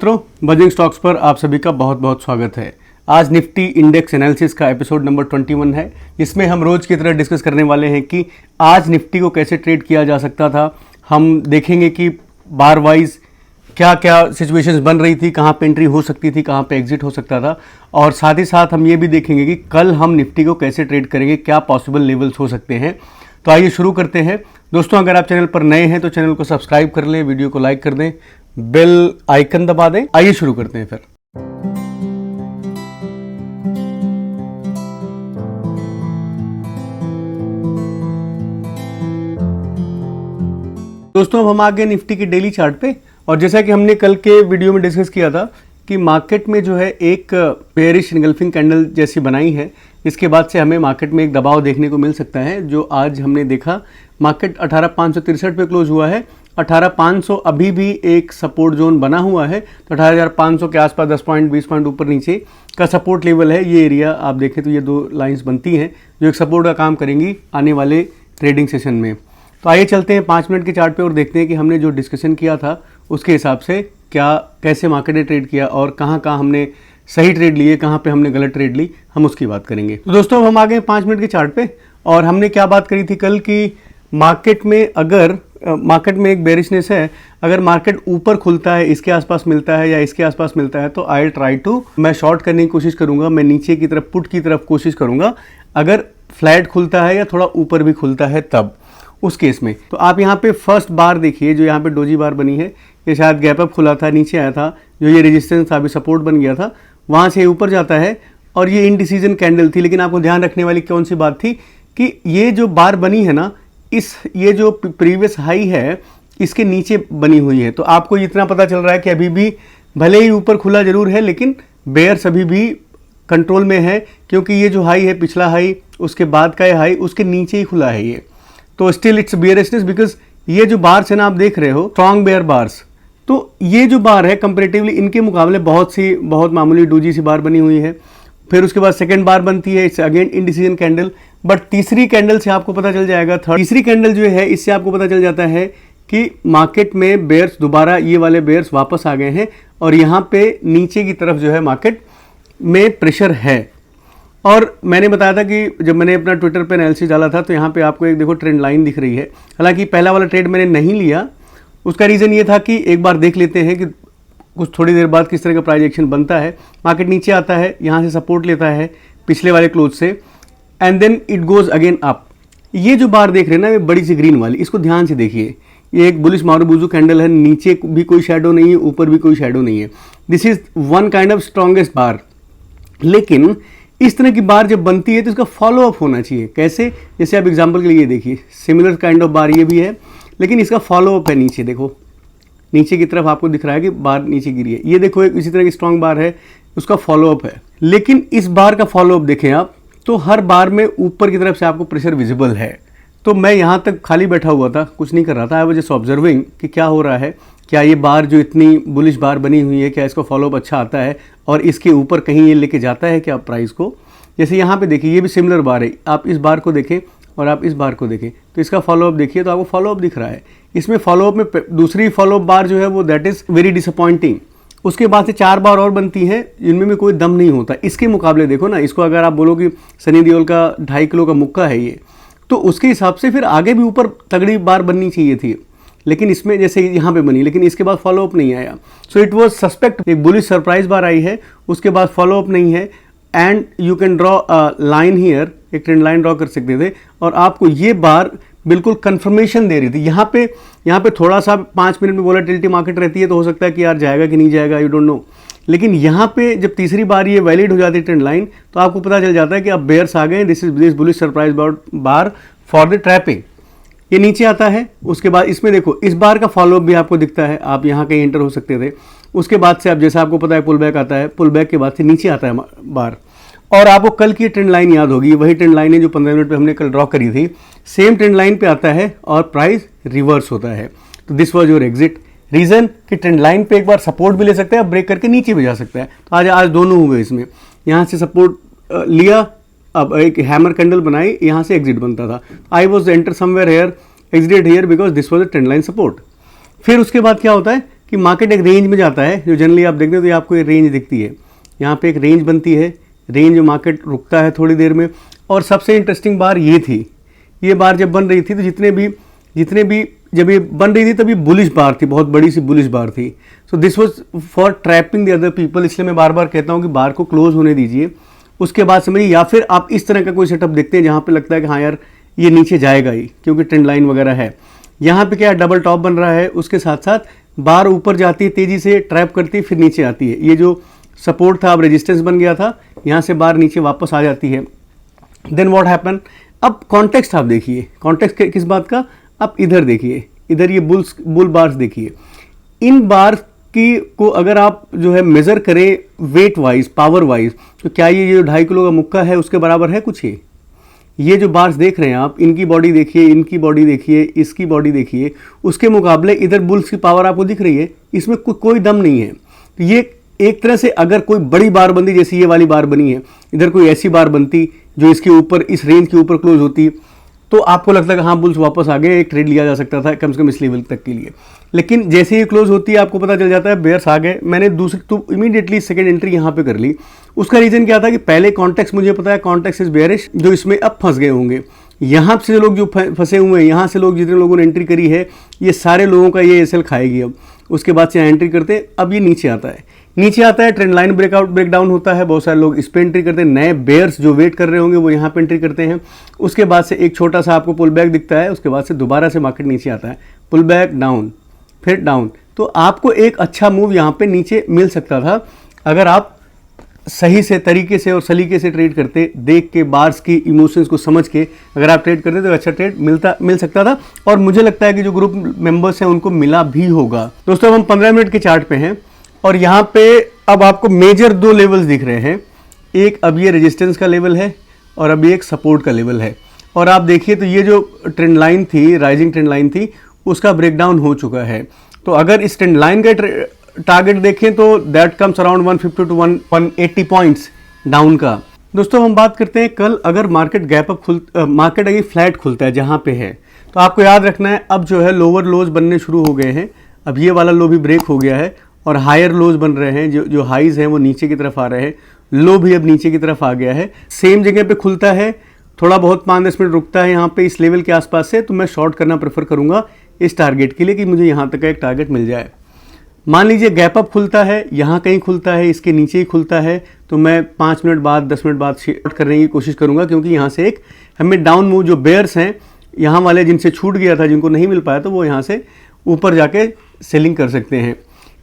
मित्रों, buzzing stocks पर आप सभी का बहुत बहुत स्वागत है। आज निफ्टी इंडेक्स एनालिसिस का एपिसोड नंबर 21 है, जिसमें हम रोज की तरह डिस्कस करने वाले हैं कि आज निफ्टी को कैसे ट्रेड किया जा सकता था। हम देखेंगे कि बार वाइज क्या क्या सिचुएशंस बन रही थी, कहाँ पे एंट्री हो सकती थी, कहाँ पे एग्जिट हो सकता था, और साथ ही साथ हम ये भी देखेंगे कि कल हम निफ्टी को कैसे ट्रेड करेंगे, क्या पॉसिबल लेवल्स हो सकते हैं। तो आइए शुरू करते हैं। दोस्तों, अगर आप चैनल पर नए हैं तो चैनल को सब्सक्राइब कर लें, वीडियो को लाइक कर दें, बेल आइकन दबा दें। आइए शुरू करते हैं फिर। दोस्तों, अब हम आ गए निफ्टी की डेली चार्ट पे, और जैसा कि हमने कल के वीडियो में डिस्कस किया था कि मार्केट में जो है एक बेयरिश एनगल्फिंग कैंडल जैसी बनाई है, इसके बाद से हमें मार्केट में एक दबाव देखने को मिल सकता है, जो आज हमने देखा। मार्केट 18,563 पे क्लोज हुआ है। 18,500 अभी भी एक सपोर्ट जोन बना हुआ है, तो 18,500 के आसपास 10 पॉइंट 20 पॉइंट ऊपर नीचे का सपोर्ट लेवल है। ये एरिया आप देखें तो ये दो लाइंस बनती हैं जो एक सपोर्ट का काम करेंगी आने वाले ट्रेडिंग सेशन में। तो आइए चलते हैं 5 मिनट के चार्ट पे और देखते हैं कि हमने जो डिस्कशन किया था उसके हिसाब से कैसे मार्केट ने ट्रेड किया और कहाँ हमने सही ट्रेड लिए, कहाँ पे हमने गलत ट्रेड ली, हम उसकी बात करेंगे। तो दोस्तों, अब हम आ गए 5 मिनट के चार्ट पे, और हमने क्या बात करी थी कल की मार्केट में एक बेरिशनेस है। अगर मार्केट ऊपर खुलता है, इसके आसपास मिलता है या इसके आसपास मिलता है, तो आई ट्राई टू, मैं शॉर्ट करने की कोशिश करूंगा, मैं नीचे की तरफ पुट की तरफ कोशिश करूंगा। अगर फ्लैट खुलता है या थोड़ा ऊपर भी खुलता है तब उस केस में। तो आप यहाँ पे फर्स्ट बार देखिए, जो यहाँ पे डोजी बार बनी है, ये शायद गैप अप खुला था, नीचे आया था, जो ये रेजिस्टेंस था, अभी सपोर्ट बन गया था, वहाँ से ऊपर जाता है, और ये इनडिसीजन कैंडल थी। लेकिन आपको ध्यान रखने वाली कौन सी बात थी कि ये जो बार बनी है ना, ये जो प्रीवियस हाई है इसके नीचे बनी हुई है। तो आपको इतना पता चल रहा है कि अभी भी भले ही ऊपर खुला जरूर है, लेकिन बेयर्स अभी भी कंट्रोल में है, क्योंकि ये जो हाई है, पिछला हाई, उसके बाद का हाई, उसके नीचे ही खुला है ये। तो स्टिल इट्स बियरिशनेस, बिकॉज ये जो बार्स है ना, आप देख रहे हो स्ट्रॉन्ग बेयर बार्स, तो ये जो बार है कंपेरेटिवली इनके मुकाबले बहुत मामूली डोजी सी बार बनी हुई है। फिर उसके बाद सेकंड बार बनती है, it's again indecision candle. But तीसरी कैंडल से आपको पता चल जाएगा, तीसरी कैंडल जो है, इससे आपको पता चल जाता है कि मार्केट में बेयर्स दोबारा, ये वाले बेयर्स वापस आ गए हैं, और यहाँ पे नीचे की तरफ जो है मार्केट में प्रेशर है। और मैंने बताया था कि जब मैंने अपना ट्विटर पे एनालिसिस डाला था, तो यहाँ पे आपको एक देखो ट्रेंड लाइन दिख रही है। हालांकि पहला वाला ट्रेड मैंने नहीं लिया, उसका रीज़न ये था कि एक बार देख लेते हैं कि कुछ थोड़ी देर बाद किस तरह का प्राइस एक्शन बनता है। मार्केट नीचे आता है, यहाँ से सपोर्ट लेता है पिछले वाले क्लोज से, and then it goes again up. ये जो बार देख रहे हैं ना, ये बड़ी सी ग्रीन वाली, इसको ध्यान से देखिए। ये एक बुलिश मारुबुजू कैंडल है, नीचे भी कोई शैडो नहीं है, ऊपर भी कोई शैडो नहीं है। This is one kind of strongest bar. लेकिन इस तरह की बार जब बनती है तो इसका फॉलो अप होना चाहिए। कैसे? जैसे आप एग्जाम्पल के लिए देखिए, सिमिलर काइंड ऑफ बार ये भी है, लेकिन इसका फॉलो अप है नीचे। देखो नीचे की तरफ आपको दिख रहा है कि बार नीचे गिरी है। ये देखो एक इसी तरह की स्ट्रॉन्ग बार है, उसका फॉलो अप है। लेकिन इस बार का फॉलो अप देखें आप, तो हर बार में ऊपर की तरफ से आपको प्रेशर विजिबल है। तो मैं यहाँ तक खाली बैठा हुआ था, कुछ नहीं कर रहा था, आई वाज जस्ट ऑब्जर्विंग कि क्या हो रहा है, क्या ये बार जो इतनी बुलिश बार बनी हुई है, क्या इसका फॉलोअप अच्छा आता है और इसके ऊपर कहीं ये लेके जाता है क्या प्राइस को। जैसे यहाँ पे देखिए, ये भी सिमिलर बार है, आप इस बार को देखें और आप इस बार को देखें, तो इसका फॉलोअप देखिए, तो आपको फॉलोअप दिख रहा है। इसमें फॉलोअप में दूसरी फॉलोअप बार जो है वो दैट इज़ वेरी डिसअपॉइंटिंग। उसके बाद से 4 बार और बनती हैं, जिनमें में कोई दम नहीं होता। इसके मुकाबले देखो ना, इसको अगर आप बोलो कि सनी देओल का 2.5 किलो का मुक्का है ये, तो उसके हिसाब से फिर आगे भी ऊपर तगड़ी बार बननी चाहिए थी, लेकिन इसमें जैसे यहाँ पे बनी, लेकिन इसके बाद फॉलोअप नहीं आया। So it was suspect. एक बुलिश सरप्राइज बार आई है, उसके बाद फॉलोअप नहीं है, and you can draw line here, एक ट्रेंड लाइन ड्रॉ कर सकते थे, और आपको ये बार बिल्कुल कंफर्मेशन दे रही थी। यहाँ पे थोड़ा सा 5 मिनट में वोलेटिलिटी मार्केट रहती है, तो हो सकता है कि यार जाएगा कि नहीं जाएगा, यू डोंट नो। लेकिन यहाँ पे जब तीसरी बार ये वैलिड हो जाती है ट्रेंड लाइन, तो आपको पता चल जाता है कि अब बेयर्स आ गए, this bullish surprise bar for the trapping. ये नीचे आता है, उसके बाद इसमें देखो इस बार का फॉलोअप भी आपको दिखता है, आप यहाँ कहीं एंटर हो सकते थे। उसके बाद से अब जैसा आपको पता है पुल बैक आता है, पुल बैक के बाद से नीचे आता है बार। और आपको कल की ट्रेंड लाइन याद होगी, वही ट्रेंड लाइन है जो 15 मिनट पे हमने कल ड्रॉ करी थी। सेम ट्रेंड लाइन पे आता है और प्राइस रिवर्स होता है। तो this was your exit. Reason कि ट्रेंड लाइन पे एक बार सपोर्ट भी ले सकता है, ब्रेक करके नीचे भी जा सकता है। तो आज दोनों हुए इसमें, यहाँ से सपोर्ट लिया, अब एक हैमर कैंडल बनाई, यहाँ से एग्जिट बनता था। I was enter somewhere here, exit here, because this was a trend line support. फिर उसके बाद क्या होता है कि मार्केट एक रेंज में जाता है, जो जनरली आप देखते हो तो आपको एक रेंज दिखती है, यहाँ पे एक रेंज बनती है, रेंज में मार्केट रुकता है थोड़ी देर में। और सबसे इंटरेस्टिंग बार ये थी, ये बार जब बन रही थी तो जितने भी जब ये बन रही थी तब ये बुलिश बार थी, बहुत बड़ी सी बुलिश बार थी। So this was for trapping the other people, इसलिए मैं बार बार कहता हूँ कि बार को क्लोज होने दीजिए, उसके बाद समझिए। या फिर आप इस तरह का कोई सेटअप देखते हैं जहाँ पे लगता है कि हाँ यार ये नीचे जाएगा ही, क्योंकि ट्रेंड लाइन वगैरह है। यहाँ पे क्या डबल टॉप बन रहा है, उसके साथ साथ बार ऊपर जाती है तेजी से, ट्रैप करती है, फिर नीचे आती है। ये जो सपोर्ट था अब रेजिस्टेंस बन गया था, यहाँ से बार नीचे वापस आ जाती है। देन व्हाट हैपन, अब कॉन्टेक्स्ट आप देखिए, कॉन्टेक्स्ट किस बात का, आप इधर देखिए, इधर ये बुल बार्स देखिए। इन बार की को अगर आप जो है मेजर करें वेट वाइज, पावर वाइज, तो क्या ये जो 2.5 किलो का मुक्का है उसके बराबर है कुछ? ये जो बार्स देख रहे हैं आप, इनकी बॉडी देखिए, इनकी बॉडी देखिए, इसकी बॉडी देखिए, उसके मुकाबले इधर बुल्स की पावर आपको दिख रही है, इसमें कोई दम नहीं है। तो ये एक तरह से अगर कोई बड़ी बार बनती, जैसे ये वाली बार बनी है, इधर कोई ऐसी बार बनती जो इसके ऊपर, इस रेंज के ऊपर क्लोज होती, तो आपको लगता है कि हाँ बुल्स वापस आ गए, एक ट्रेड लिया जा सकता था कम से कम इस लेवल तक के लिए। लेकिन जैसे ही क्लोज होती है आपको पता चल जाता है बेयर्स आ गए। मैंने दूसरी तो इमीडिएटली सेकंड एंट्री यहाँ पे कर ली। उसका रीजन क्या था कि पहले कॉन्टेक्स्ट मुझे पता है, कॉन्टेक्स्ट इज बेयरिश, जो इसमें अब फंस गए होंगे। यहाँ से लोग जो फंसे हुए हैं, यहाँ से लोग जितने लोगों ने एंट्री करी है, ये सारे लोगों का ये एसएल खाएगी अब। उसके बाद से यहाँ एंट्री करते, अब ये नीचे आता है, नीचे आता है, ट्रेंड लाइन ब्रेकडाउन होता है, बहुत सारे लोग इस पे एंट्री करते हैं, नए बेयर्स जो वेट कर रहे होंगे वो यहाँ पे एंट्री करते हैं। उसके बाद से एक छोटा सा आपको पुल बैक दिखता है, उसके बाद से दोबारा से मार्केट नीचे आता है, पुल बैक डाउन, फिर डाउन। तो आपको एक अच्छा मूव यहाँ पे नीचे मिल सकता था अगर आप सही से तरीके से और सलीके से ट्रेड करते, देख के बार्स की इमोशंस को समझ के अगर आप ट्रेड करते तो अच्छा ट्रेड मिल सकता था। और मुझे लगता है कि जो ग्रुप मेंबर्स हैं उनको मिला भी होगा। दोस्तों हम 15 मिनट के चार्ट पे हैं और यहाँ पे अब आपको मेजर 2 लेवल्स दिख रहे हैं। एक अब ये रेजिस्टेंस का लेवल है और अभी एक सपोर्ट का लेवल है। और आप देखिए तो ये जो ट्रेंड लाइन थी, राइजिंग ट्रेंड लाइन थी, उसका ब्रेकडाउन हो चुका है। तो अगर इस ट्रेंड लाइन का टारगेट देखें तो that comes around 150 to 180 points down का। दोस्तों हम बात करते हैं कल अगर मार्केट गैप अप मार्केट अगर फ्लैट खुलता है जहाँ पे है, तो आपको याद रखना है अब जो है लोअर लोज बनने शुरू हो गए हैं। अब ये वाला लो भी ब्रेक हो गया है और हायर लोज बन रहे हैं, जो हाइज हैं वो नीचे की तरफ आ रहे हैं, लो भी अब नीचे की तरफ आ गया है। सेम जगह पे खुलता है, थोड़ा बहुत 5-10 मिनट रुकता है यहाँ पे इस लेवल के आसपास से, तो मैं शॉर्ट करना प्रेफर करूँगा इस टारगेट के लिए कि मुझे यहाँ तक का एक टारगेट मिल जाए। मान लीजिए गैप अप खुलता है, यहाँ कहीं खुलता है, इसके नीचे ही खुलता है, तो मैं 5 मिनट बाद 10 मिनट बाद शॉर्ट करने की कोशिश करूँगा, क्योंकि यहाँ से एक हमें डाउन मूव, जो बेयर्स हैं यहाँ वाले जिनसे छूट गया था, जिनको नहीं मिल पाया, तो वो यहाँ से ऊपर जाके सेलिंग कर सकते हैं।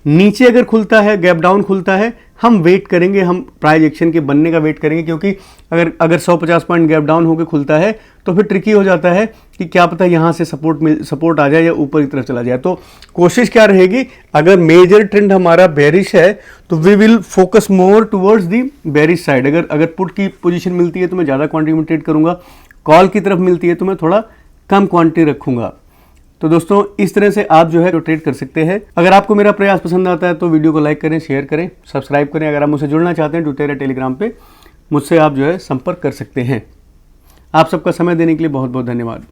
नीचे अगर खुलता है, गैप डाउन खुलता है, हम वेट करेंगे, हम प्राइस एक्शन के बनने का वेट करेंगे, क्योंकि अगर 150 पॉइंट गैप डाउन होकर खुलता है तो फिर ट्रिकी हो जाता है कि क्या पता यहाँ से सपोर्ट आ जाए या ऊपर की तरफ चला जाए। तो कोशिश क्या रहेगी, अगर मेजर ट्रेंड हमारा बेरिश है तो we will focus more towards the bearish side. अगर पुट की पोजीशन मिलती है तो मैं ज़्यादा क्वांटिटी में ट्रेड करूँगा, कॉल की तरफ मिलती है तो मैं थोड़ा कम क्वांटिटी रखूँगा। तो दोस्तों इस तरह से आप जो है तो ट्रेड कर सकते हैं। अगर आपको मेरा प्रयास पसंद आता है तो वीडियो को लाइक करें, शेयर करें, सब्सक्राइब करें। अगर आप मुझसे जुड़ना चाहते हैं ट्विटर या टेलीग्राम पे मुझसे आप जो है संपर्क कर सकते हैं। आप सबका समय देने के लिए बहुत बहुत धन्यवाद।